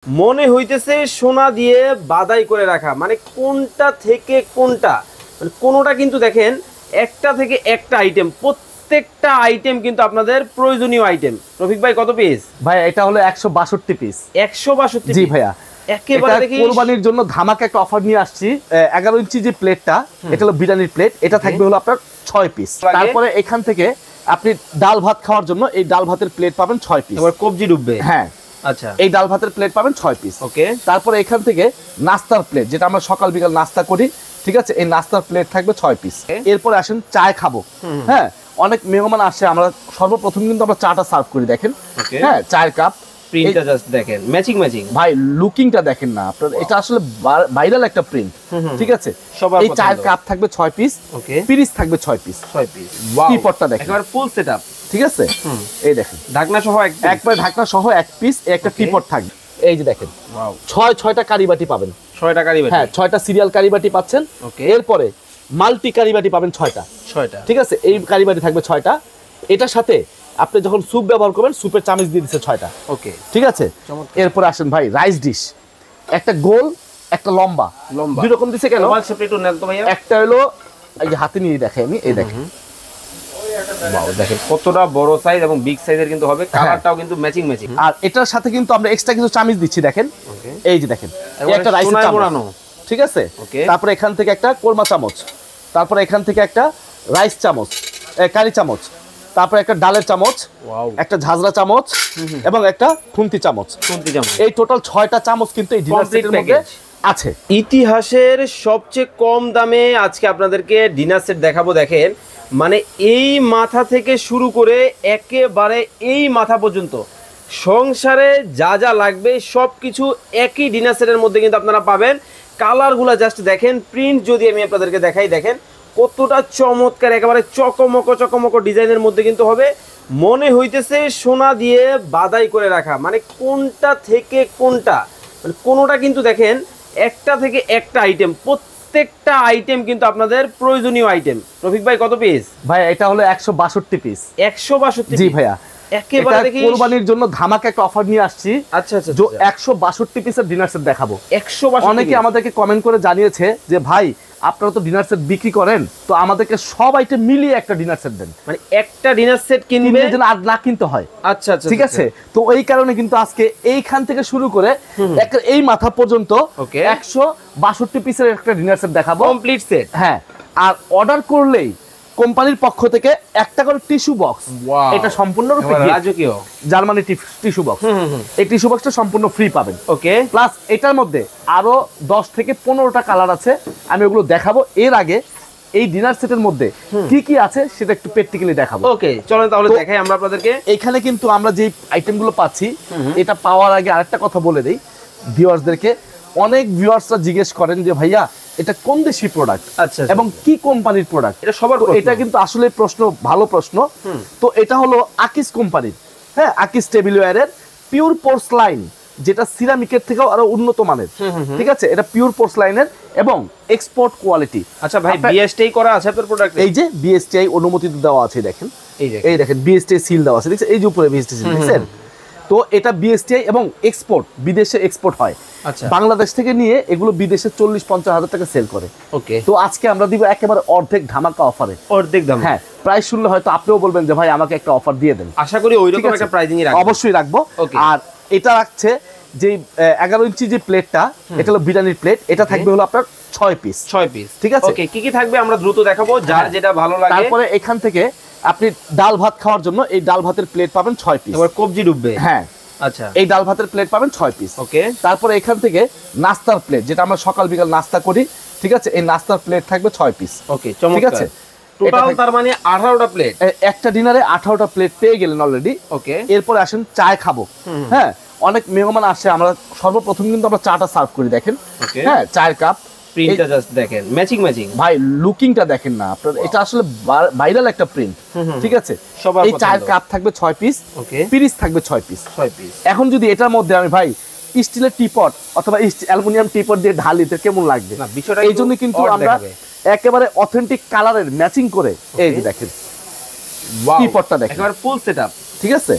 মনে হইতেছে সোনা দিয়ে বাদাই করে রাখা, মানে কোনটা থেকে কোনটা, মানে কোনোটা কিন্তু দেখেন একটা থেকে একটা আইটেম, প্রত্যেকটা আইটেম কিন্তু আপনাদের প্রয়োজনীয় আইটেম। রফিক ভাই কত পিস? ভাই এটা হলো 162 পিস। 162? জি ভাইয়া, একেবারে দেখি কোরবানির জন্য ধামাকা একটা অফার নিয়ে আসছি। 11 ইঞ্চি যে প্লেটটা, এটা হলো বিরিয়ানির প্লেট, এটা থাকবে হলো আপনার 6 পিস। তারপরে এখান থেকে আপনি ডাল ভাত খাওয়ার জন্য এই ডাল ভাতের প্লেট পাবেন 6 পিস। এবার কবজি ডুববে। হ্যাঁ, আচ্ছা, এই ডাল ভাতের প্লেট পাবেন 6 পিস। ওকে। তারপরে এখান থেকে নাস্তার প্লেট, যেটা আমরা সকাল বিকাল নাস্তা করি, ঠিক আছে, এই নাস্তার প্লেট থাকবে 6 পিস। এরপরে আসেন চায় খাবো। হ্যাঁ, অনেক মেহমান আসে, আমরা সর্বপ্রথম কিন্তু আমরা চাটা সার্ভ করি, দেখেন। হ্যাঁ, চায়ের কাপ প্রিন্টটা জাস্ট দেখেন, ম্যাচিং ম্যাচিং। ভাই লুকিংটা দেখেন না আপনারা, এটা আসলে ভাইরাল একটা প্রিন্ট, ঠিক আছে। এই চায়ের কাপ থাকবে 6 পিস, ওকে, পিরিচ থাকবে 6 পিস। 6 পিস। ওয়াও, টিপটটা দেখেন, একেবারে ফুল সেটআপ, ঠিক আছে। এই দেখেন ঢাকনা সহ একবার ঢাকনা সহ 1 পিস, একটা টিপট থাকবে। এই যে দেখেন, ওয়াও, 6টা কারিবাটি পাবেন। 6টা কারিবাটি? হ্যাঁ, 6টা সিরিয়াল কারিবাটি পাচ্ছেন। ওকে। এরপরে মাল্টি কারিবাটি পাবেন 6টা। ঠিক আছে, এই কারিবাটি থাকবে 6টা। এটার সাথে আপনি যখন স্যুপ ব্যবহার করবেন, স্যুপের চামচ দিয়ে দিচ্ছে 6টা। ওকে, ঠিক আছে। এরপর আসেন ভাই রাইস ডিশ, একটা গোল একটা লম্বা, দুই রকম দিছে কেন? ওভাল শেপ একটু নেন তো ভাইয়া। একটা হলো এই যে হাতে নিয়ে দেখাই আমি, এই দেখেন। ওয়াও, দেখেন কতটা বড় সাইজ এবং বিগ সাইজের কিন্তু হবে, কালারটাও কিন্তু ম্যাচিং ম্যাচিং। আর এটার সাথে কিন্তু আমরা এক্সট্রা কিছু চামচ দিচ্ছি, দেখেন। এই যে দেখেন, একটা রাইস চামচ, ঠিক আছে। তারপরে এখান থেকে একটা কোরমা চামচ, তারপরে এখান থেকে একটা রাইস চামচ, কারি চামচ, তারপরে একটা ডালের চামচ, একটা ঝাঁঝরা চামচ এবং একটা খুন্তি চামচ। এই টোটাল 6টা চামচ কিন্তু এই ডিনার সেটের মধ্যে আছে। ইতিহাসের সবচেয়ে কম দামে আজকে আপনাদেরকে ডিনার সেট দেখাবো। দেখেন, মানে এই মাথা থেকে শুরু করে একেবারে এই মাথা পর্যন্ত সংসারে যা যা লাগবে সব কিছু একই ডিনার সেটের মধ্যে কিন্তু আপনারা পাবেন। কালারগুলো জাস্ট দেখেন, প্রিন্ট যদি আমি আপনাদেরকে দেখাই, দেখেন কতটা চমৎকার, একেবারে চকমক ডিজাইনের মধ্যে কিন্তু হবে। মনে হইতেছে সোনা দিয়ে বাদাই করে রাখা, মানে কোনটা থেকে কোনটা, মানে কোনোটা কিন্তু দেখেন একটা থেকে একটা আইটেম, প্রত্যেকটা আইটেম কিন্তু আপনাদের প্রয়োজনীয় আইটেম। রফিক ভাই কত পিস? ভাই এটা হলো 162 পিস। 162? জি ভাইয়া, একেবারে দেখি কোরবানির জন্য ধামাকা একটা অফার নিয়ে আসছি। আচ্ছা আচ্ছা, 162 পিসের ডিনার সেট দেখাবো। 162? অনেকে আমাদেরকে কমেন্ট করে জানিয়েছে যে ভাই আপনারা তো ডিনার সেট বিক্রি করেন, তো আমাদেরকে সব আইটেম মিলিয়ে একটা ডিনার সেট দেন, মানে একটা ডিনার সেট কিনবে যেন আর না কিনতে হয়। আচ্ছা আচ্ছা, ঠিক আছে। তো এই কারণে কিন্তু আজকে এইখান থেকে শুরু করে এই মাথা পর্যন্ত 162 পিসের একটা ডিনার সেট দেখাবো, কমপ্লিট সেট। হ্যাঁ, আর অর্ডার করলেই কোম্পানির পক্ষ থেকে একটা করে টিস্যু বক্স, এটা সম্পূর্ণ রাজকীয় জার্মানি টিস্যু বক্স, এই টিস্যু বক্সটা সম্পূর্ণ ফ্রি পাবেন। ওকে, প্লাস এটার মধ্যে আরো 10 থেকে 15টা কালার আছে, আমি ওগুলো দেখাবো। এর আগে এই ডিনার সেটের মধ্যে কি কি আছে সেটা একটু প্র্যাকটিক্যালি দেখাবো। ওকে, চলেন তাহলে দেখাই আমরা আপনাদেরকে। এখানে কিন্তু আমরা যে আইটেমগুলো পাচ্ছি, এটা পাওয়ার আগে আরেকটা কথা বলে দেই ভিউয়ার্সদেরকে। অনেক ভিউয়ার্সরা জিজ্ঞেস করেন যে ভাইয়া এটা কোন দেশি প্রোডাক্ট এবং কি কোম্পানির প্রোডাক্ট, এটা সবার, এটা কিন্তু আসলে প্রশ্ন, ভালো প্রশ্ন। তো এটা হলো আকিস কোম্পানির, হ্যাঁ, আকিস টেবিলওয়্যারের পিওর পোর্সলাইন, যেটা সিরামিকের থেকেও আরো উন্নত মানের। ঠিক আছে, এটা পিওর পোর্সলাইনের এবং এক্সপোর্ট কোয়ালিটি। আচ্ছা ভাই, বিএসটিআই করা আছে আপনার প্রোডাক্ট? এই যে বিএসটিআই অনুমতি দেওয়া আছে, দেখেন, এই দেখেন বিএসটিআই সিল দেওয়া আছে, দেখছেন, এই যে উপরে বিএসটিআই সিল, দেখছেন। তো এটা বিএসটিআই এবং এক্সপোর্ট, বিদেশে এক্সপোর্ট হয়। আচ্ছা, বাংলাদেশ থেকে নিয়ে এগুলো বিদেশে 40-50 হাজার টাকা সেল করে। ওকে, তো আজকে আমরা দিব একেবারে অর্ধেক ধামাকা অফারে। অর্ধেক দাম? হ্যাঁ, প্রাইস শুনলে হয়তো আপনিও বলবেন যে ভাই আমাকে একটা অফার দিয়ে দেন। আশা করি ওইরকম একটা প্রাইসিংই রাখবো, অবশ্যই রাখবো। আর এটা রাখছে যে 11 ইঞ্চি যে প্লেটটা, এটা হলো বিরিয়ানির প্লেট, এটা থাকবে হলো আপনার 6 পিস। 6 পিস, ঠিক আছে। ওকে, কি কি থাকবে আমরা দ্রুত দেখাবো, যার যেটা ভালো লাগে। তারপরে এখান থেকে আপনি ডাল ভাত খাওয়ার জন্য এই ডাল ভাতের প্লেট পাবেন 6 পিস। এবার কবজি ডুববে। হ্যাঁ, আচ্ছা, এই ডাল ভাতের প্লেট পাবেন 6 পিস। ওকে, তারপরে এখান থেকে নাস্তার প্লেট, যেটা আমরা সকাল বিকাল নাস্তা করি, ঠিক আছে, এই নাস্তার প্লেট থাকবে 6 পিস। ওকে, ঠিক আছে। টোটাল তার মানে 18টা প্লেট। একটা ডিনারে 18টা প্লেট পেয়ে গেলেন অলরেডি। ওকে, এরপরে আসেন চায় খাবো। হ্যাঁ, অনেক মেহমান আসে, আমরা সর্বপ্রথম কিন্তু আমরা চাটা সার্ভ করি, দেখেন। হ্যাঁ, চায়ের কাপ প্রিন্টটা জাস্ট দেখেন, ম্যাচিং ম্যাচিং। ভাই লুকিংটা দেখেন না আপনারা, এটা আসলে ভাইরাল একটা প্রিন্ট, ঠিক আছে। এই চায়ের কাপ থাকবে 6 পিস, ওকে, পিরিচ থাকবে 6 পিস। এখন যদি এটার মধ্যে আমি ভাই স্টিলের টিপট অথবা অ্যালুমিনিয়াম টিপট দিয়ে ঢালি, তো কেমন লাগবে? এই জন্য কিন্তু আমরা একেবারে অথেন্টিক কালারের ম্যাচিং করে, এই যে দেখেন, টিপটটা দেখেন একেবারে ফুল সেটআপ, ঠিক আছে।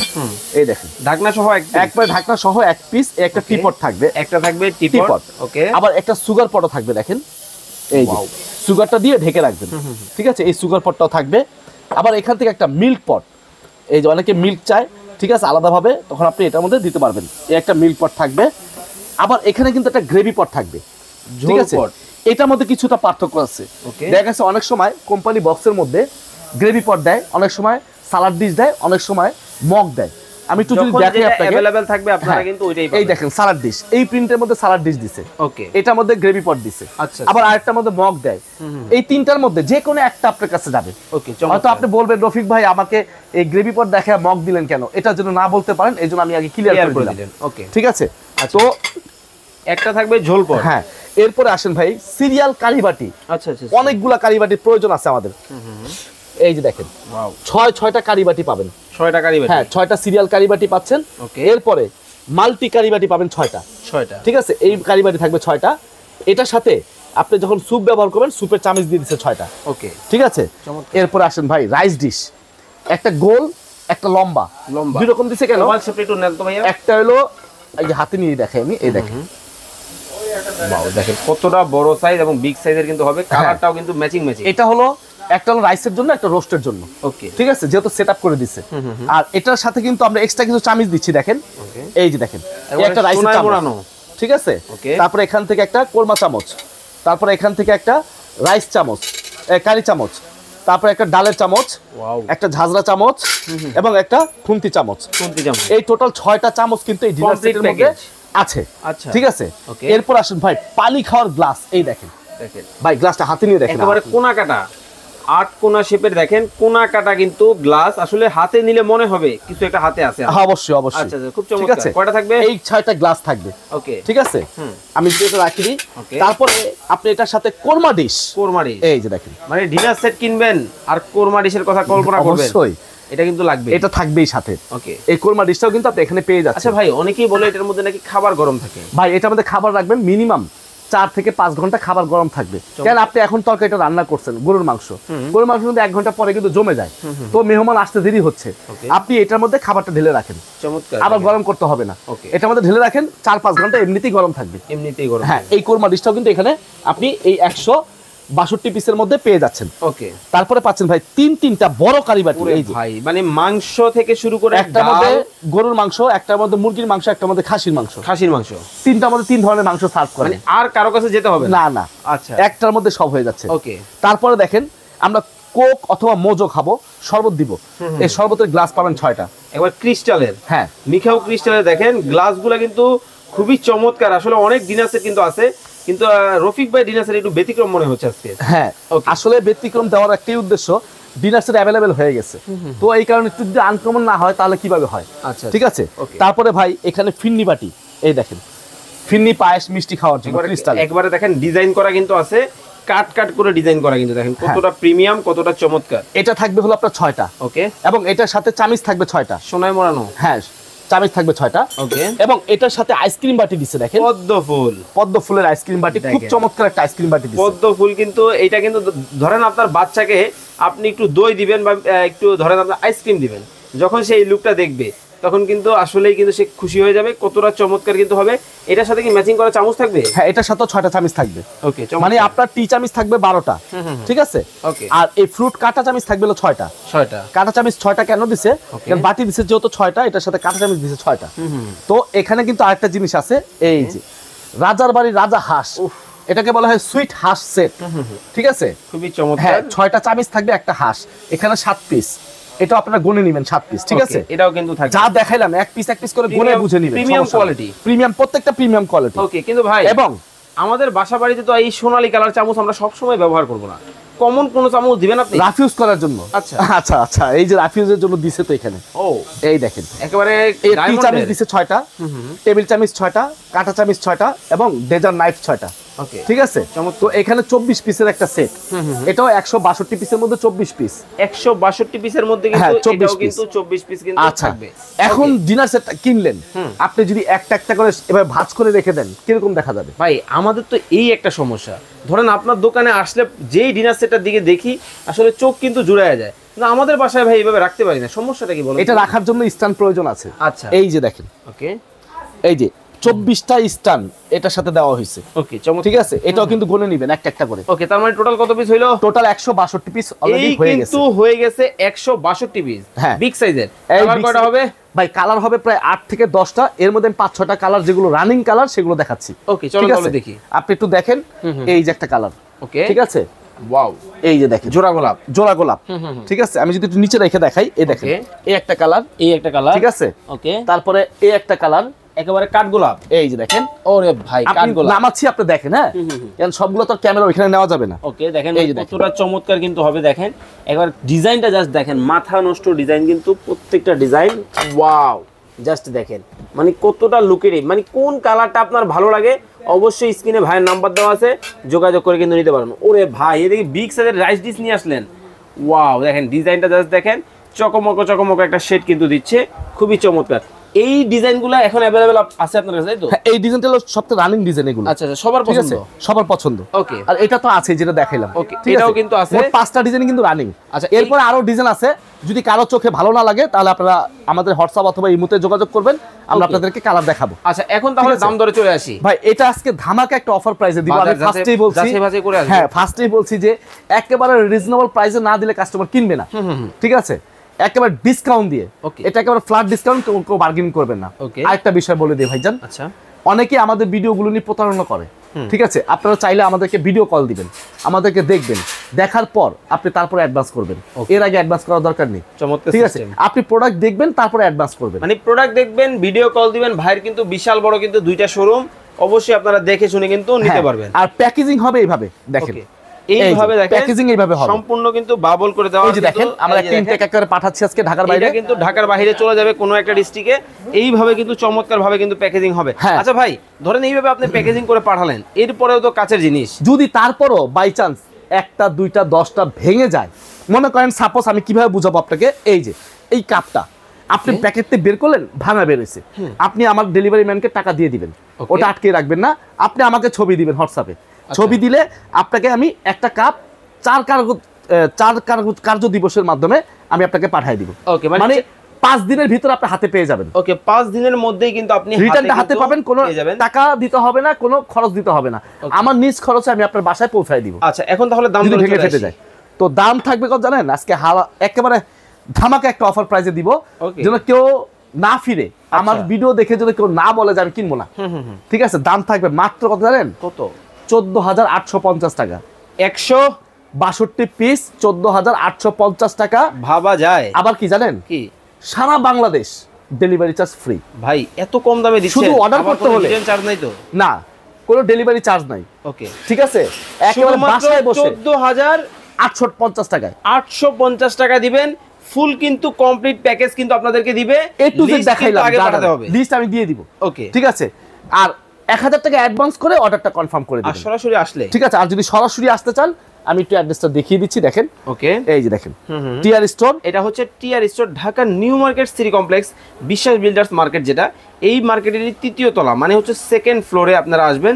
এই দেখেন ঢাকনা সহ একবার ঢাকনা সহ এক পিস, একটা টিপট থাকবে, একটা থাকবে টিপট, ওকে। আবার একটা সুগার পটও থাকবে দেখেন, এই যে সুগারটা দিয়ে ঢেকে রাখবেন, ঠিক আছে। এই সুগার পটটাও থাকবে। আবার এখান থেকে একটা মিল্ক পট, এই যে অনেকে মিল্ক চায়, ঠিক আছে, আলাদাভাবে, তখন আপনি এটার মধ্যে দিতে পারবেন। এই একটা মিল্ক পট থাকবে। আবার এখানে কিন্তু একটা গ্রেভি পট থাকবে, ঠিক আছে। এটার মধ্যে কিছুটা পার্থক্য আছে। দেখা গেছে অনেক সময় কোম্পানি বক্সের মধ্যে গ্রেভি পট দেয়, অনেক সময় সালাড ডিশ দেয়, অনেক সময় মগ দেয়। আমি একটু যদি দেখাই আপনাকে, अवेलेबल থাকবে, আপনারা কিন্তু ওইটাই পাবেন। এই দেখেন সালাড ডিশ, এই প্রিন্টের মধ্যে সালাড ডিশ দিছে, ওকে। এটার মধ্যে গ্রেভি পট দিছে, আচ্ছা। আবার আরেকটার মধ্যে মগ দেয়। এই তিনটার মধ্যে যে কোনো একটা আপনার কাছে যাবে, ওকে। হয়তো আপনি বলবেন রফিক ভাই আমাকে এই গ্রেভি পট দেখায় মগ দিলেন কেন, এটার জন্য না বলতে পারেন, এই জন্য আমি আগে ক্লিয়ার করে দিলাম, ওকে, ঠিক আছে। তো একটা থাকবে ঝোল পট। হ্যাঁ, এরপরে আসেন ভাই সিরিয়াল কারিবাটি। আচ্ছা আচ্ছা, অনেকগুলা কারিবাটির প্রয়োজন আছে আমাদের। এই যে দেখেন, ওয়াও, 6টা কারিবাটি পাবেন, 6টা কারিবাটি, হ্যাঁ 6টা সিরিয়াল কারিবাটি পাচ্ছেন। ওকে। এরপরে মাল্টি কারিবাটি পাবেন 6টা, ঠিক আছে। এই কারিবাটি থাকবে 6টা। এটার সাথে আপনি যখন স্যুপ ব্যবহার করবেন, স্যুপের চামচ দিয়ে দিচ্ছে 6টা, ওকে, ঠিক আছে। এরপরে আসেন ভাই রাইস ডিশ, একটা গোল একটা লম্বা, দুই রকম দিছে কেন? একটা হলো এই যে হাতে নিয়ে দেখে আমি, এই দেখেন, ওয়াও, দেখেন কতটা বড় সাইজ এবং বিগ সাইজের কিন্তু হবে, কালারটাও কিন্তু ম্যাচিং ম্যাচিং। এটা হলো একটা হলো রাইসের জন্য, একটা রোস্টের জন্য, ওকে, ঠিক আছে, যেহেতু সেটআপ করে দিচ্ছে। আর এটার সাথে কিন্তু আমরা এক্সট্রা কিছু চামচ দিচ্ছি, দেখেন, এই যে দেখেন, এই একটা রাইসের চামচ, ঠিক আছে। তারপরে এখান থেকে একটা কোরমা চামচ, তারপরে এখান থেকে একটা রাইস চামচ, কারি চামচ, তারপরে একটা ডালের চামচ, একটা ঝাঁঝরা চামচ এবং একটা খুন্তি চামচ। এই টোটাল 6টা চামচ কিন্তু এই ডিনার সেটের মধ্যে আছে, ঠিক আছে। এরপর আসুন ভাই পানি খাওয়ার গ্লাস, এই দেখেন ভাই, গ্লাসটা হাতে নিয়ে দেখেন, একেবারে কোনা কাটা 8 কোনা শেপের, দেখেন কোনা কাটা কিন্তু গ্লাস, আসলে হাতে নিলে মনে হবে কিছু একটা হাতে আছে। অবশ্যই অবশ্যই, আচ্ছা খুব চমৎকার। কয়টা থাকবে? এই 6টা গ্লাস থাকবে, ওকে, ঠিক আছে। আমি যদি এটা রাখি দিই, তারপরে আপনি এটার সাথে কোরমা ডিশ, এই যে দেখেন, মানে ডিনার সেট কিনবেন আর কোরমা ডিশের কথা কল্পনা করবেন, অবশ্যই এটা কিন্তু লাগবে, এটা থাকবেই সাথে, ওকে। এই কোরমা ডিশটাও কিন্তু আপনি এখানে পেয়ে যাচ্ছেন। আচ্ছা ভাই, অনেকেই বলে এটার মধ্যে নাকি খাবার গরম থাকে। ভাই এটার মধ্যে খাবার রাখবেন মিনিমাম 4 থেকে 5 ঘন্টা, খাবার গরম থাকবে। কেন আপনি এখন তরকারিটা রান্না করছেন, গরুর মাংস কিন্তু 1 ঘন্টা পরে কিন্তু জমে যায়, তো মেহমান আসতে দেরি হচ্ছে, আপনি এটার মধ্যে খাবারটা ঢেলে রাখেন, চমৎকার, আবার গরম করতে হবে না, এটার মধ্যে ঢেলে রাখেন 4-5 ঘন্টা, এমনিতেই গরম থাকবে, এমনিতেই গরম। হ্যাঁ, এই কোরমা ডিশটাও কিন্তু এখানে আপনি এই 162 পিসের মধ্যে পেয়ে যাচ্ছেন, ওকে। তারপরে পাচ্ছেন ভাই 3টা বড় কারিবাটি, এই যে ভাই মানে মাংস থেকে শুরু করে, একটার মধ্যে গরুর মাংস, একটার মধ্যে মুরগির মাংস, একটার মধ্যে খাসির মাংস, 3টার মধ্যে 3 ধরনের মাংস সার্ভ করে, মানে আর কারো কাছে যেতে হবে না, না, আচ্ছা, একটার মধ্যে সব হয়ে যাচ্ছে, ওকে। তারপরে দেখেন আমরা কোক অথবা মোজো খাবো, শরবত দিব, এই শরবতের গ্লাস পাবেন 6টা, একবার ক্রিস্টালের, হ্যাঁ মিখাও ক্রিস্টালের, দেখেন গ্লাসগুলো কিন্তু খুবই চমৎকার। আসলে অনেক ডিনার সেট কিন্তু আছে, কিন্তু রফিক ভাই ডিনার সেট একটু ব্যতিক্রম মনে হচ্ছে আজকে। হ্যাঁ, আসলে ব্যতিক্রম দেওয়ার একটাই উদ্দেশ্য, ডিনার সেট अवेलेबल হয়ে গেছে, তো এই কারণে একটু যদি আনকমন না হয় তাহলে কিভাবে হয়, আচ্ছা ঠিক আছে। তারপরে ভাই এখানে ফিন্নি বাটি, এই দেখেন ফিন্নি পায়েস মিষ্টি খাওয়ার জন্য ক্রিস্টাল, একবারে দেখেন ডিজাইন করা কিন্তু আছে, কাট কাট করে ডিজাইন করা কিন্তু, দেখেন কতটা প্রিমিয়াম, কতটা চমৎকার। এটা থাকবে হলো আপনার 6টা, ওকে, এবং এটার সাথে চামিচ থাকবে 6টা, সোনায় মোড়ানো, হ্যাঁ চামিচ থাকবে 6টা, ওকে। এবং এটার সাথে আইসক্রিম বাটি দিছে, দেখেন পদ্ম ফুলের আইসক্রিম বাটি, খুব চমৎকার একটা আইসক্রিম বাটি দিছে। পদ্ম ফুল কিন্তু এটা কিন্তু ধরেন আপনার বাচ্চাকে আপনি একটু দই দিবেন বা একটু ধরেন আপনার আইসক্রিম দিবেন, যখন সেই লুকটা দেখবে তখন কিন্তু আসলেই কিন্তু সে খুশি হয়ে যাবে, কতটা চমৎকার কিন্তু হবে। এটার সাথে কি ম্যাচিং করা চামচ থাকবে? হ্যাঁ, এটার সাথে 6টা চামচ থাকবে, ওকে। মানে আপনার টি চামচ থাকবে 12টা, ঠিক আছে, ওকে। আর এই ফ্রুট কাটা চামচ থাকবে হলো 6টা, কাটা চামচ 6টা কেন দিছে? কারণ বাটি দিছে যেহেতু 6টা, এটার সাথে কাটা চামচ দিছে 6টা। তো এখানে কিন্তু আরেকটা জিনিস আছে, এই যে রাজার বাড়ির রাজা হাঁস, এটাকে বলা হয় সুইট হাঁস সেট, ঠিক আছে, খুবই চমৎকার। হ্যাঁ, 6টা চামচ থাকবে, একটা হাঁস, এখানে 7 পিস, এটা আপনারা গুনে নেবেন 7 পিস, ঠিক আছে। এটাও কিন্তু থাকবে, যা দেখাইলাম এক পিস করে গুনে বুঝে নেবেন, প্রিমিয়াম কোয়ালিটি, প্রিমিয়াম, প্রত্যেকটা প্রিমিয়াম কোয়ালিটি, ওকে। কিন্তু ভাই এবং আমাদের বাসা বাড়িতে তো এই সোনালী কালার চামচ আমরা সব সময় ব্যবহার করব না, কমন কোন চামচ দিবেন আপনি রাফিউজ করার জন্য? আচ্ছা আচ্ছা আচ্ছা, এই যে রাফিউজের জন্য দিছে তো এখানে, ও এই দেখেন একেবারে এই টি চামচ দিছে 6টা, টেবিল চামচ 6টা, কাঁটা চামচ 6টা এবং ডেজার্ট নাইফ 6টা, ওকে, ঠিক আছে। তো এখানে 24 পিসের একটা সেট, এটাও 162 পিসের মধ্যে 24 পিস, 162 পিসের মধ্যে কিন্তু এটাও কিন্তু 24 পিস কিন্তু থাকবে। এখন ডিনার সেটটা কিনলেন, আপনি যদি একটা একটা করে এভাবে ভাঁজ করে রেখে দেন, কিরকম দেখা যাবে? ভাই আমাদের তো এই একটা সমস্যা, ধরেন আপনার দোকানে আসলে যেই ডিনার সেটটার দিকে দেখি আসলে চোখ কিন্তু জুড়ায় যায়, না আমাদের বাসায় ভাই এইভাবে রাখতে পারি না, সমস্যাটা কি বলেন? এটা রাখার জন্য স্ট্যান্ড প্রয়োজন আছে। আচ্ছা, এই যে দেখেন, ওকে, এই যে 24টা স্ট্যান্ড এটার সাথে দেওয়া হয়েছে। ওকে, চমৎকার। ঠিক আছে, এটাও কিন্তু গুনে নেবেন একটা একটা করে। ওকে, তার মানে টোটাল কত পিস হইলো? টোটাল 162 পিস অলরেডি হয়ে গেছে। কিন্তু হয়ে গেছে 162 পিস, হ্যাঁ, বিগ সাইজের। কালার কয়টা হবে ভাই? কালার হবে প্রায় 8 থেকে 10টা, এর মধ্যে 5-6টা কালার যেগুলো রানিং কালার সেগুলো দেখাচ্ছি। ওকে, চলো তাহলে দেখি। আপনি একটু দেখেন, এই যে একটা কালার। ওকে, ঠিক আছে, ওয়াও, এই যে দেখেন জোড়া গোলাপ, জোড়া গোলাপ। ঠিক আছে, আমি যদি একটু নিচে রেখে দেখাই, এই দেখেন এই একটা কালার, এই একটা কালার। ঠিক আছে, ওকে, তারপরে এই একটা কালার, একেবারে কাঠ গোলাপ। এই যে দেখেন। ওরে ভাই, কাঠ গোলাপ নামাচ্ছি, আপনি দেখেন। হ্যাঁ, কারণ সবগুলো তো ক্যামেরা ওইখানে নেওয়া যাবে না। ওকে, দেখেন কতটা চমৎকার কিন্তু হবে। দেখেন একবার ডিজাইনটা জাস্ট দেখেন, মাথা নষ্ট ডিজাইন কিন্তু প্রত্যেকটা ডিজাইন। ওয়াও, জাস্ট দেখেন মানে কতটা লুকের, মানে কোন কালারটা আপনার ভালো লাগে অবশ্যই স্ক্রিনে ভাইয়ের নাম্বার দেওয়া আছে, যোগাযোগ করে কিন্তু নিতে পারবেন। ওরে ভাই, এদিকে বিগ সাইজের রাইস ডিশ নিয়ে আসলেন। ওয়াও, দেখেন ডিজাইনটা জাস্ট দেখেন, চকমকো চকমকো একটা শেড কিন্তু দিচ্ছে, খুবই চমৎকার। এই ডিজাইনগুলো এখন अवेलेबल আছে আপনার কাছে, তাই তো? এই ডিজাইনটা হলো সবচেয়ে রানিং ডিজাইন এগুলো। আচ্ছা আচ্ছা, সবার পছন্দ, সবার পছন্দ। ওকে, আর এটা তো আছে যেটা দেখাইলাম। ওকে, এটাও কিন্তু আছে। মোট 5টা ডিজাইন কিন্তু রানিং। আচ্ছা, এরপর আরো ডিজাইন আছে, যদি কারো চোখে ভালো না লাগে তাহলে আপনারা আমাদের হোয়াটসঅ্যাপ অথবা ইমোতে যোগাযোগ করবেন, আমরা আপনাদেরকে কালার দেখাবো। আচ্ছা, এখন তাহলে দাম দরে চলে আসি। ভাই এটা আজকে ধামাকা একটা অফার প্রাইসে দিব। আমি ফার্স্টেই বলছি, হ্যাঁ ফার্স্টেই বলছি যে একেবারে রিজনেবল প্রাইসে না দিলে কাস্টমার কিনবে না। ঠিক আছে, একেবারে ডিসকাউন্ট দিয়ে, এটা একেবারে ফ্ল্যাট ডিসকাউন্ট, কেউ বার্গেনিং করবেন না। আরেকটা বিষয় বলে দিই ভাইজান, আচ্ছা, অনেকে আমাদের ভিডিওগুলো নিয়ে প্রতারণা করে। ঠিক আছে, আপনারা চাইলে আমাদেরকে ভিডিও কল দিবেন, আমাদেরকে দেখবেন, দেখার পর আপনি তারপরে অ্যাডভান্স করবেন, এর আগে অ্যাডভান্স করার দরকার নেই। ঠিক আছে, আপনি প্রোডাক্ট দেখবেন তারপরে অ্যাডভান্স করবেন, মানে প্রোডাক্ট দেখবেন, ভিডিও কল দিবেন। ভাইয়ের কিন্তু বিশাল বড় কিন্তু দুইটা শোরুম, অবশ্যই আপনারা দেখে শুনে কিন্তু নিতে পারবেন। আর প্যাকেজিং হবে এইভাবে, দেখেন এইভাবে দেখেন, প্যাকেজিং এইভাবে হবে, সম্পূর্ণ কিন্তু বাবল করে দেওয়া আছে। দেখেন আমরা একটা ইনটেক করে পাঠাচ্ছি আজকে ঢাকার বাইরে, এটা কিন্তু ঢাকার বাইরে চলে যাবে কোনো একটা ডিস্ট্রিক্টে। এইভাবে কিন্তু চমৎকার ভাবে কিন্তু প্যাকেজিং হবে। আচ্ছা ভাই, ধরেন এইভাবে আপনি প্যাকেজিং করে পাঠালেন, এরপরেও তো কাচের জিনিস, যদি তারপরও বাই চান্স একটা দুইটা 10টা ভেঙে যায়, মনে করেন সাপোজ, আমি কিভাবে বুঝাবো আপনাকে, এই যে এই কাপটা আপনি প্যাকেটে বের করলেন, ভাঙা বের হয়েছে, আপনি আমার ডেলিভারি ম্যানকে টাকা দিয়ে দিবেন, ওটা আটকে রাখবেন না, আপনি আমাকে ছবি দিবেন হোয়াটসঅ্যাপে। ছবি দিলে আপনাকে আমি একটা কাপ 4 কার্য দিবসের মাধ্যমে আমি আপনাকে পাঠিয়ে দিব। ওকে, মানে 5 দিনের ভিতরে আপনি হাতে পেয়ে যাবেন। ওকে, 5 দিনের মধ্যেই কিন্তু আপনি রিটার্নটা হাতে পাবেন, কোনো টাকা দিতে হবে না, কোনো খরচ দিতে হবে না, আমার নিজ খরচে আমি আপনার বাসায় পৌঁছায় দিব। আচ্ছা, এখন তাহলে দাম যদি ভেঙে ফেটে যায় তো দাম থাকবে কত জানেন? আজকে একেবারে ধামাকা একটা অফার প্রাইসে দিব, যেন কেউ না ফিরে আমার ভিডিও দেখে যদি কেউ না বলে যে আমি কিনবো না। ঠিক আছে, দাম থাকবে মাত্র কত জানেন? কত? 14,850 টাকা। 162 পিস 14,850 টাকা। ভাবা যায়। আবার কি জানেন, কি সারা বাংলাদেশ ডেলিভারি চার্জ ফ্রি। ভাই এত কম দামে দিচ্ছেন, শুধু অর্ডার করতে হলে রিটার্ন চার্জ নাই তো? না, কোনো ডেলিভারি চার্জ নাই। ওকে, ঠিক আছে, একেবারে বাসায় বসে 14,850 টাকায় 850 টাকা দিবেন, ফুল কিন্তু কমপ্লিট প্যাকেজ কিন্তু আপনাদেরকে দিবে। এ টু জেড দেখাইলাম, আগে পাঠাতে হবে, লিস্ট আমি দিয়ে দিব। ওকে, ঠিক আছে, আর 1000 টাকা অ্যাডভান্স করে অর্ডারটা কনফার্ম করে দিবেন। আর সরাসরি আসলে, ঠিক আছে, আর যদি সরাসরি আসতে চান আমি একটু অ্যাড্রেসটা দেখিয়ে দিচ্ছি, দেখেন। ওকে, এই যে দেখেন টিআর স্টোর, এটা হচ্ছে TR store, Dhaka new market city complex, Biswas builders market, যেটা এই মার্কেটের 3য় তলা, মানে হচ্ছে 2nd ফ্লোরে আপনারা আসবেন।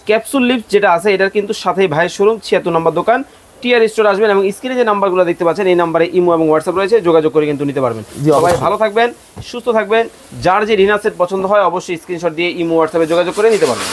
ক্যাপসুল লিফট যেটা আছে এটার কিন্তু সাথেই ভাইয়ের শোরুম, 76 নম্বর দোকান, টিআর স্টোর আসবেন, এবং স্ক্রিনে যে নাম্বারগুলো দেখতে পাচ্ছেন এই নাম্বারে ইমো এবং হোয়াটসঅ্যাপ রয়েছে, যোগাযোগ করে কিন্তু নিতে পারবেন। সবাই ভালো থাকবেন, সুস্থ থাকবেন, যার যে ডিনার সেট পছন্দ হয় অবশ্যই স্ক্রিনশট দিয়ে ইমো হোয়াটসঅ্যাপে যোগাযোগ করে নিতে পারবেন।